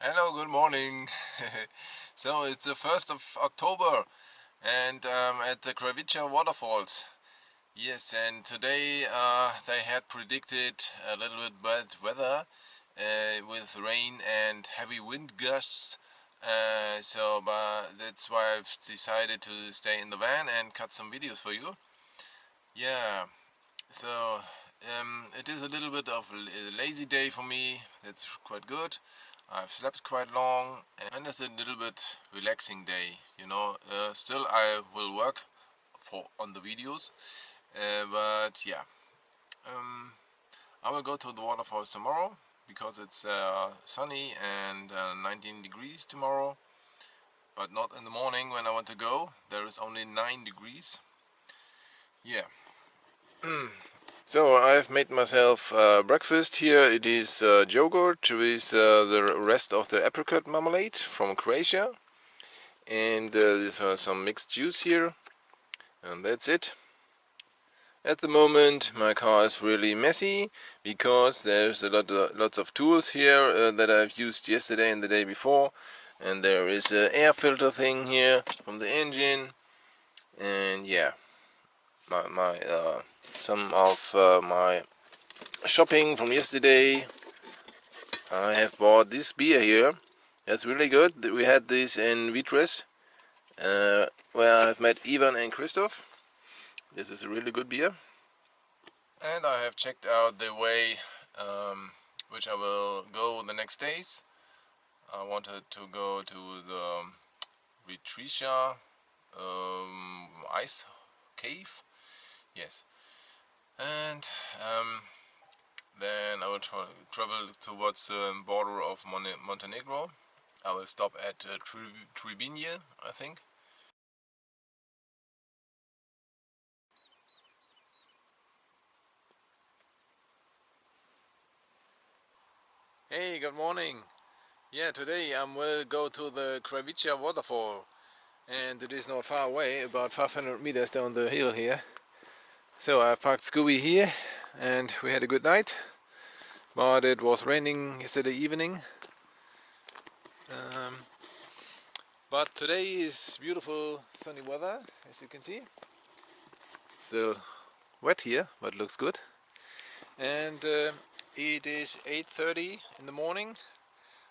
Hello, good morning. So it's the 1st of October and at the Kravica waterfalls. Yes, and today they had predicted a little bit bad weather with rain and heavy wind gusts. But that's why I've decided to stay in the van and cut some videos for you. Yeah, so it is a little bit of a lazy day for me. That's quite good. I've slept quite long and it's a little bit relaxing day, you know. Still I will work on the videos, but yeah, um, I will go to the waterfalls tomorrow because it's sunny and 19 degrees tomorrow, but not in the morning when I want to go. There is only 9 degrees. Yeah. So I've made myself breakfast here. It is yogurt with the rest of the apricot marmalade from Croatia, and there's some mixed juice here, and that's it. At the moment my car is really messy because there's lots of tools here that I've used yesterday and the day before, and there is an air filter thing here from the engine, and yeah, some of my shopping from yesterday. I have bought this beer here. That's really good. We had this in Vitres, where I've met Ivan and Christoph. This is a really good beer. And I have checked out the way which I will go the next days. I wanted to go to the Vitrisha ice cave. Yes. And then I will travel towards the border of Montenegro. I will stop at Trebinje, I think. Hey, good morning. Yeah, today I will go to the Kravica waterfall, and it is not far away, about 500 meters down the hill here. So I've parked Scooby here, and we had a good night, but it was raining yesterday evening. Um, but today is beautiful sunny weather, as you can see. Still wet here, but looks good. And it is 8:30 in the morning.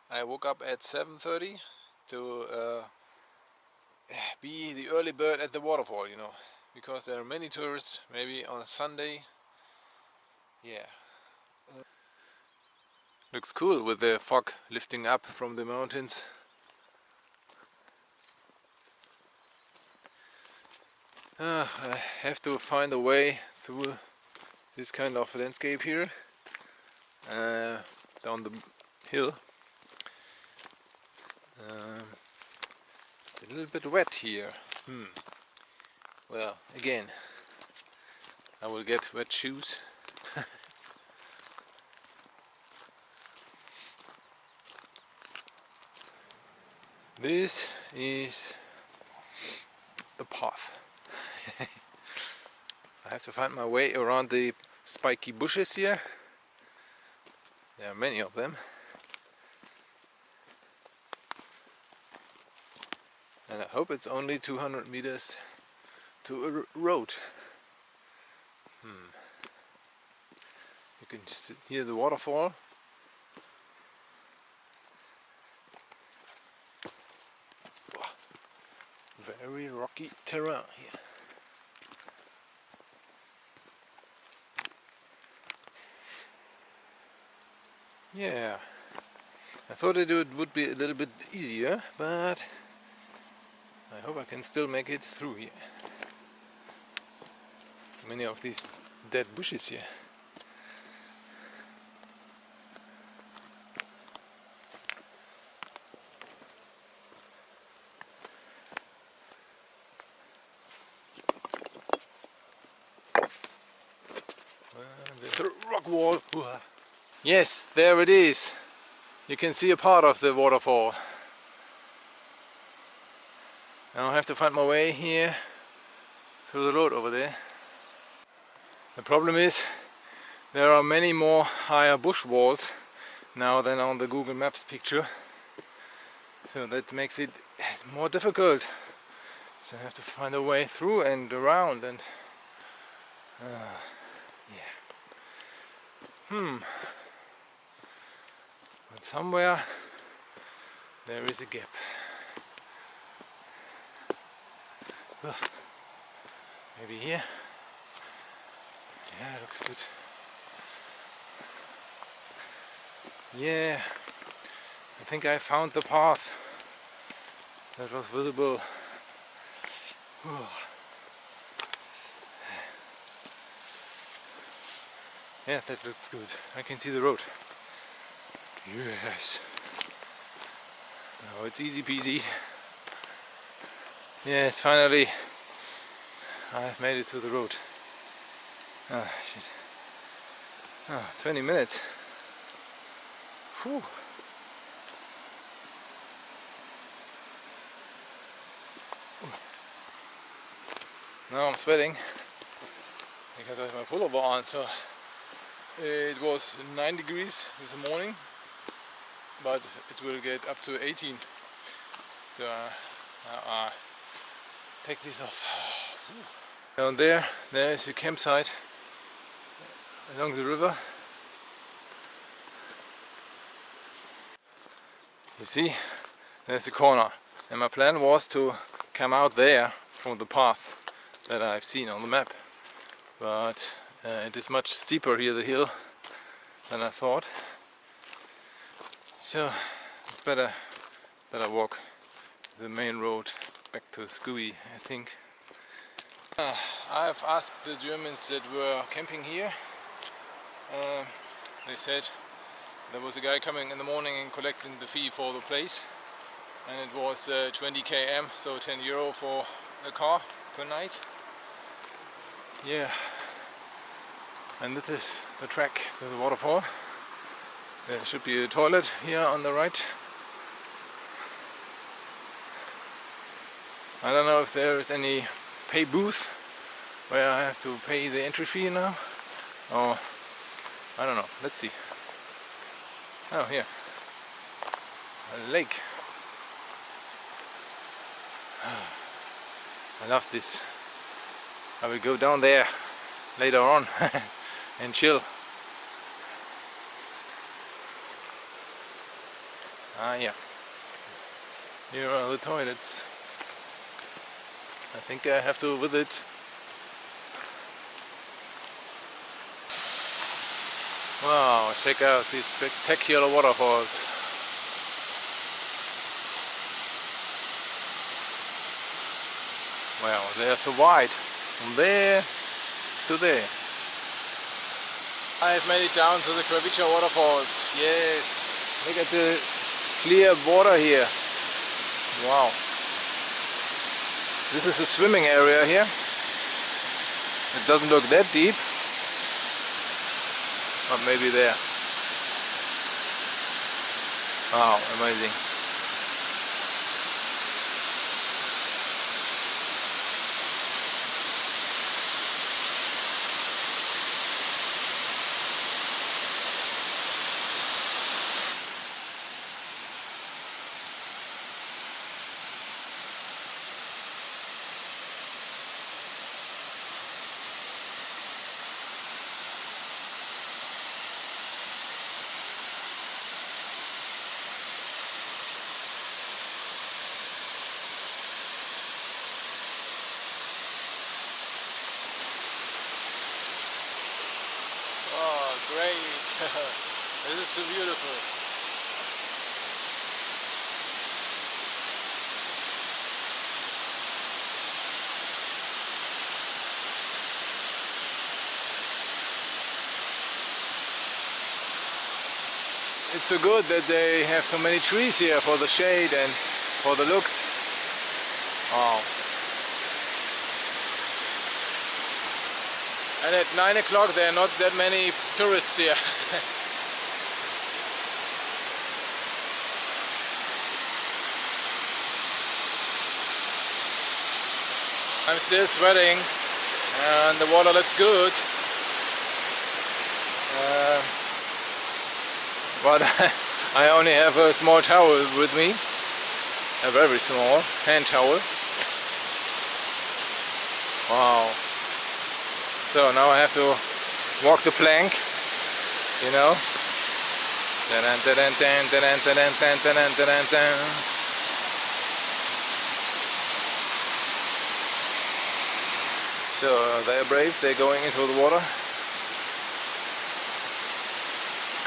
I woke up at 7:30 to be the early bird at the waterfall, you know, because there are many tourists, maybe on a Sunday. Yeah. Looks cool with the fog lifting up from the mountains. I have to find a way through this kind of landscape here, down the hill. Um, it's a little bit wet here. Well, again, I will get wet shoes. This is the path. I have to find my way around the spiky bushes here. There are many of them. And I hope it's only 200 meters to a road. You can hear the waterfall. Very rocky terrain here. Yeah, I thought it would be a little bit easier, but I hope I can still make it through here. So many of these dead bushes here. The rock wall. Yes, there it is. You can see a part of the waterfall. Now I have to find my way here through the road over there. The problem is there are many more higher bush walls now than on the Google Maps picture. so that makes it more difficult. So I have to find a way through and around, and yeah. But somewhere there is a gap. Maybe here. Yeah, looks good. Yeah, I think I found the path that was visible. Yeah, that looks good. I can see the road. Yes. Now it's easy peasy. Yes, finally I've made it to the road. Ah, shit. 20 minutes. Whew. Now I'm sweating because I have my pullover on. So it was 9 degrees this morning, but it will get up to 18. So take this off. Down there is your campsite along the river. You see, there's the corner, and my plan was to come out there from the path that I've seen on the map, but it is much steeper here, the hill, than I thought. So it's better that I walk the main road back to Scooby, I think. I've asked the Germans that were camping here. They said there was a guy coming in the morning and collecting the fee for the place, and it was 20 km, so 10 euro for a car per night. Yeah, and this is the track to the waterfall. There should be a toilet here on the right. I don't know if there is any pay booth where I have to pay the entry fee now, or I don't know. Let's see. Oh, here, a lake. I love this. I will go down there later on and chill. Yeah. Here are the toilets. I think I have to visit. Wow, check out these spectacular waterfalls. Wow, they are so wide, from there to there. I've made it down to the Kravica waterfalls. Yes, look at the clear water here. Wow. This is a swimming area here. It doesn't look that deep, but maybe there. Wow, amazing. Great. This is so beautiful. It's so good that they have so many trees here for the shade and for the looks. Wow. And at 9 o'clock there are not that many tourists here. I'm still sweating and the water looks good. But I only have a small towel with me. a very small hand towel. Wow. So now I have to walk the plank, you know. So they're brave, they're going into the water.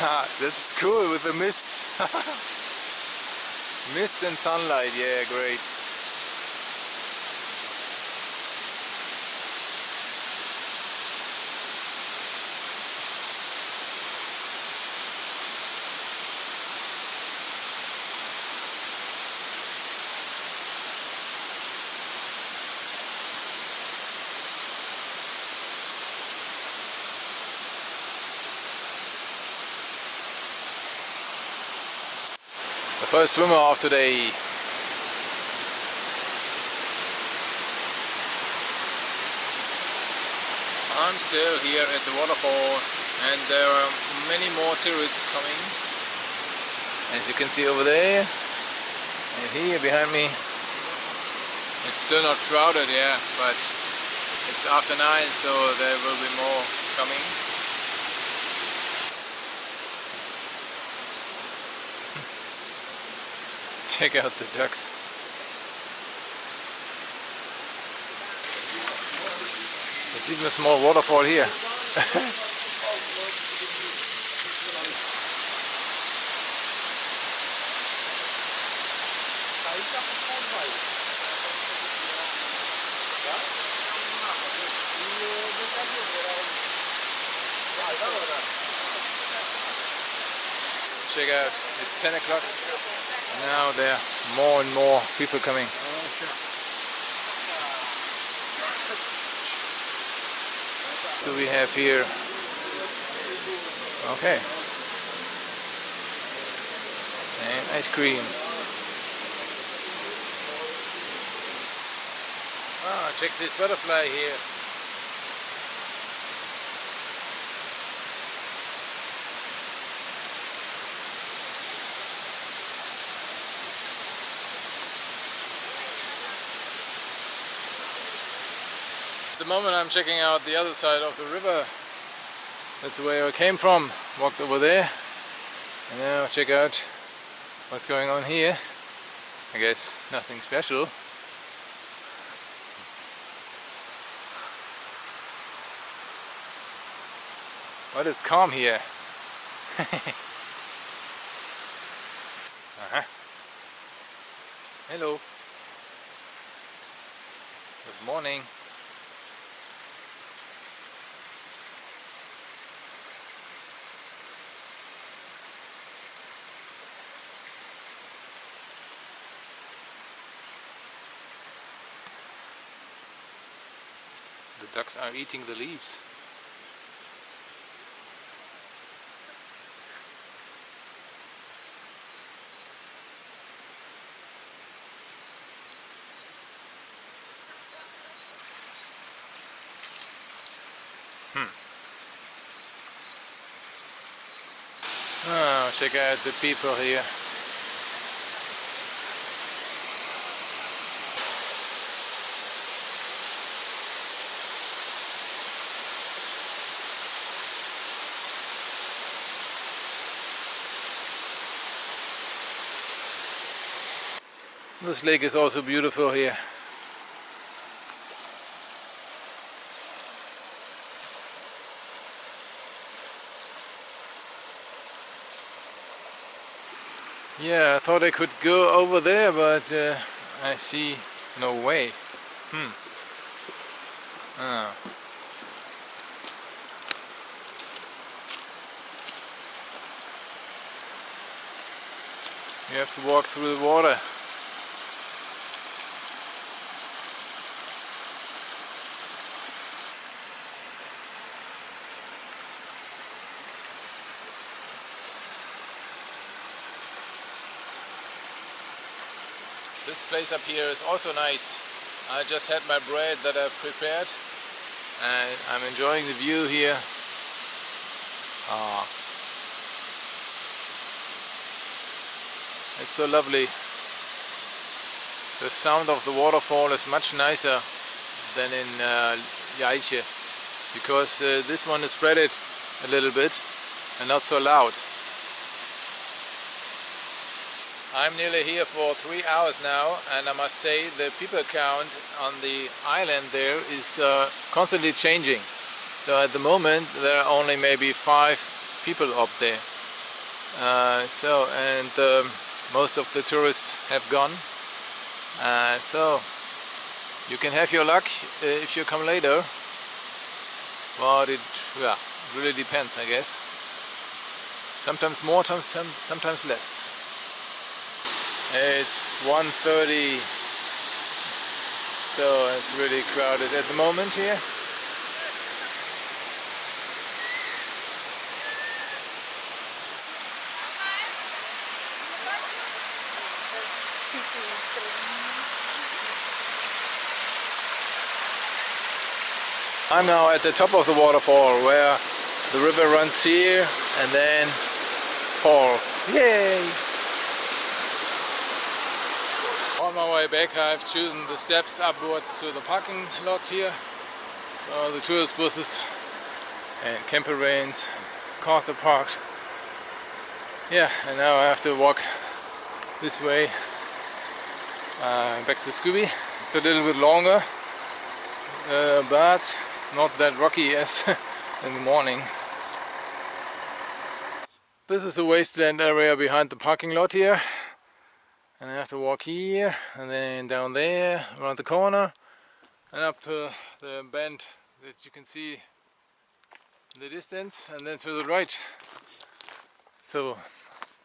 Ah, that's cool with the mist. Mist and sunlight, yeah, great. The first swimmer of today. I'm still here at the waterfall and there are many more tourists coming. As you can see over there and here behind me. It's still not crowded, yeah, but it's after 9, so there will be more coming. Check out the ducks. There's even a small waterfall here. Check out, it's 10 o'clock. Now there are more and more people coming. What do we have here? Okay. And ice cream. Ah, check this butterfly here. At the moment I'm checking out the other side of the river. That's where I came from. Walked over there. And now check out what's going on here. I guess nothing special. But it's calm here. Hello. Good morning. The ducks are eating the leaves. Oh, check out the people here. This lake is also beautiful here. Yeah, I thought I could go over there, but I see no way. Ah. You have to walk through the water. This place up here is also nice. I just had my bread that I prepared and I'm enjoying the view here. Ah, it's so lovely. The sound of the waterfall is much nicer than in Jaiche, because this one is spreaded a little bit and not so loud. I'm nearly here for 3 hours now, and I must say the people count on the island there is constantly changing. So at the moment there are only maybe 5 people up there. Most of the tourists have gone. So you can have your luck if you come later, but it really depends, I guess. Sometimes more, sometimes less. It's 1:30, so it's really crowded at the moment here. I'm now at the top of the waterfall where the river runs here and then falls. Yay! On my way back I've chosen the steps upwards to the parking lot here. The tourist buses and camper vans, cars are parked. Yeah, and now I have to walk this way back to Scooby. It's a little bit longer, but not that rocky as in the morning. This is a wasteland area behind the parking lot here, and I have to walk here and then down there around the corner and up to the bend that you can see in the distance, and then to the right. So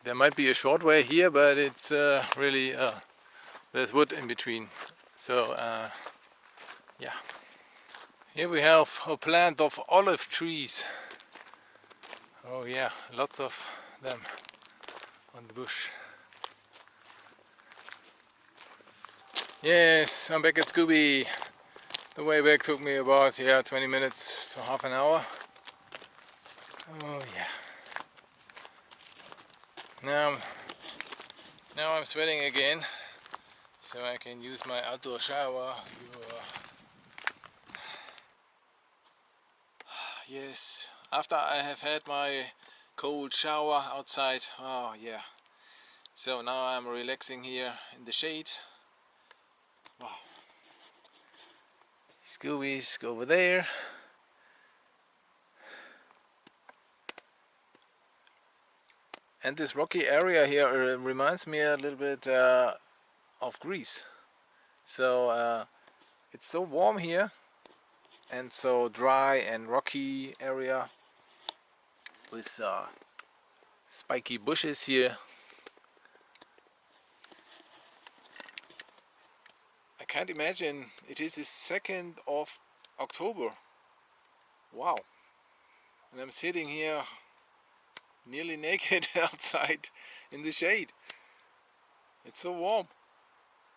there might be a short way here, but it's really there's wood in between. So yeah. Here we have a plant of olive trees. Oh yeah, lots of them on the bush. Yes, I'm back at Scooby. The way back took me about 20 minutes to half an hour. Oh yeah. Now I'm sweating again, so I can use my outdoor shower. Yes, after I have had my cold shower outside, oh yeah. So now I'm relaxing here in the shade. Wow. Scooby's over there. And this rocky area here reminds me a little bit of Greece. So it's so warm here and so dry and rocky area with spiky bushes here. I can't imagine it is the 2nd of October. Wow. And I'm sitting here nearly naked outside in the shade. It's so warm.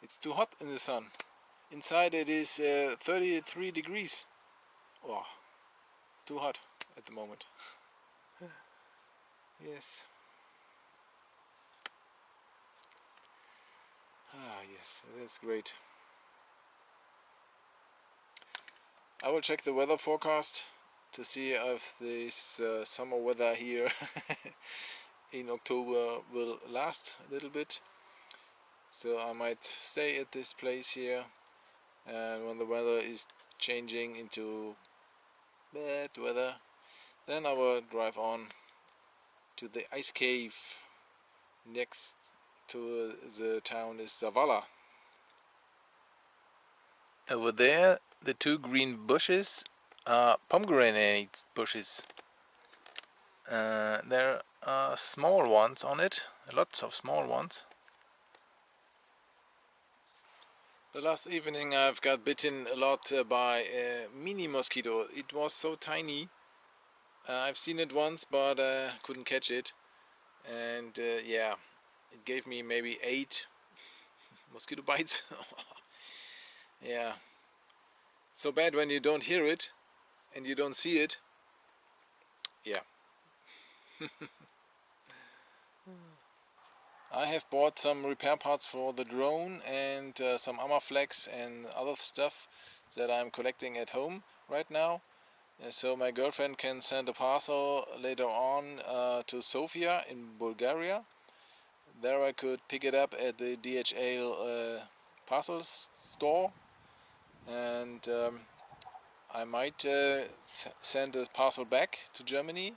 It's too hot in the sun. Inside it is 33 degrees. Oh, too hot at the moment. Yes. Ah, yes, that's great. I will check the weather forecast to see if this summer weather here in October will last a little bit. So I might stay at this place here, and when the weather is changing into bad weather, then I will drive on to the ice cave. Next to the town is Zavala. Over there, the 2 green bushes are pomegranate bushes. There are small ones on it, lots of small ones. The last evening I've got bitten a lot by a mini mosquito. It was so tiny. I've seen it once, but couldn't catch it. And yeah, it gave me maybe 8 mosquito bites. Yeah, so bad when you don't hear it and you don't see it. Yeah. I have bought some repair parts for the drone and some armor flags and other stuff that I'm collecting at home right now. So my girlfriend can send a parcel later on to Sofia in Bulgaria. There I could pick it up at the DHL parcels store, and I might send a parcel back to Germany,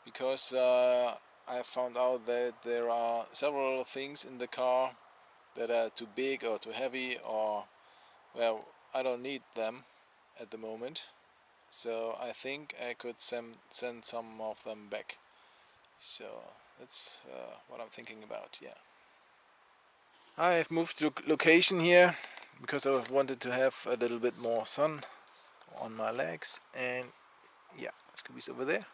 because I found out that there are several things in the car that are too big or too heavy, or, well, I don't need them at the moment. So I think I could send some of them back. So that's what I'm thinking about, yeah. I have moved to location here because I wanted to have a little bit more sun on my legs, and yeah, Scooby's over there.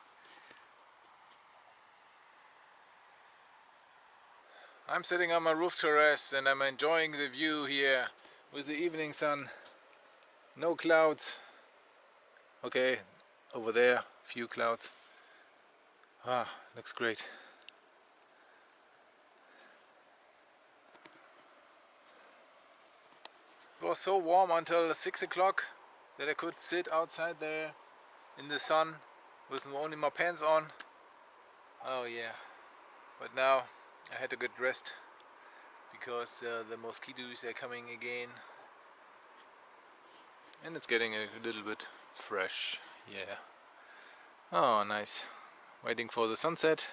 I'm sitting on my roof terrace and I'm enjoying the view here with the evening sun. No clouds. Okay, over there, few clouds. Ah, looks great. It was so warm until 6 o'clock that I could sit outside there in the sun with only my pants on. Oh yeah, but now I had to get dressed because the mosquitoes are coming again. And it's getting a little bit fresh, yeah. Oh, nice. Waiting for the sunset.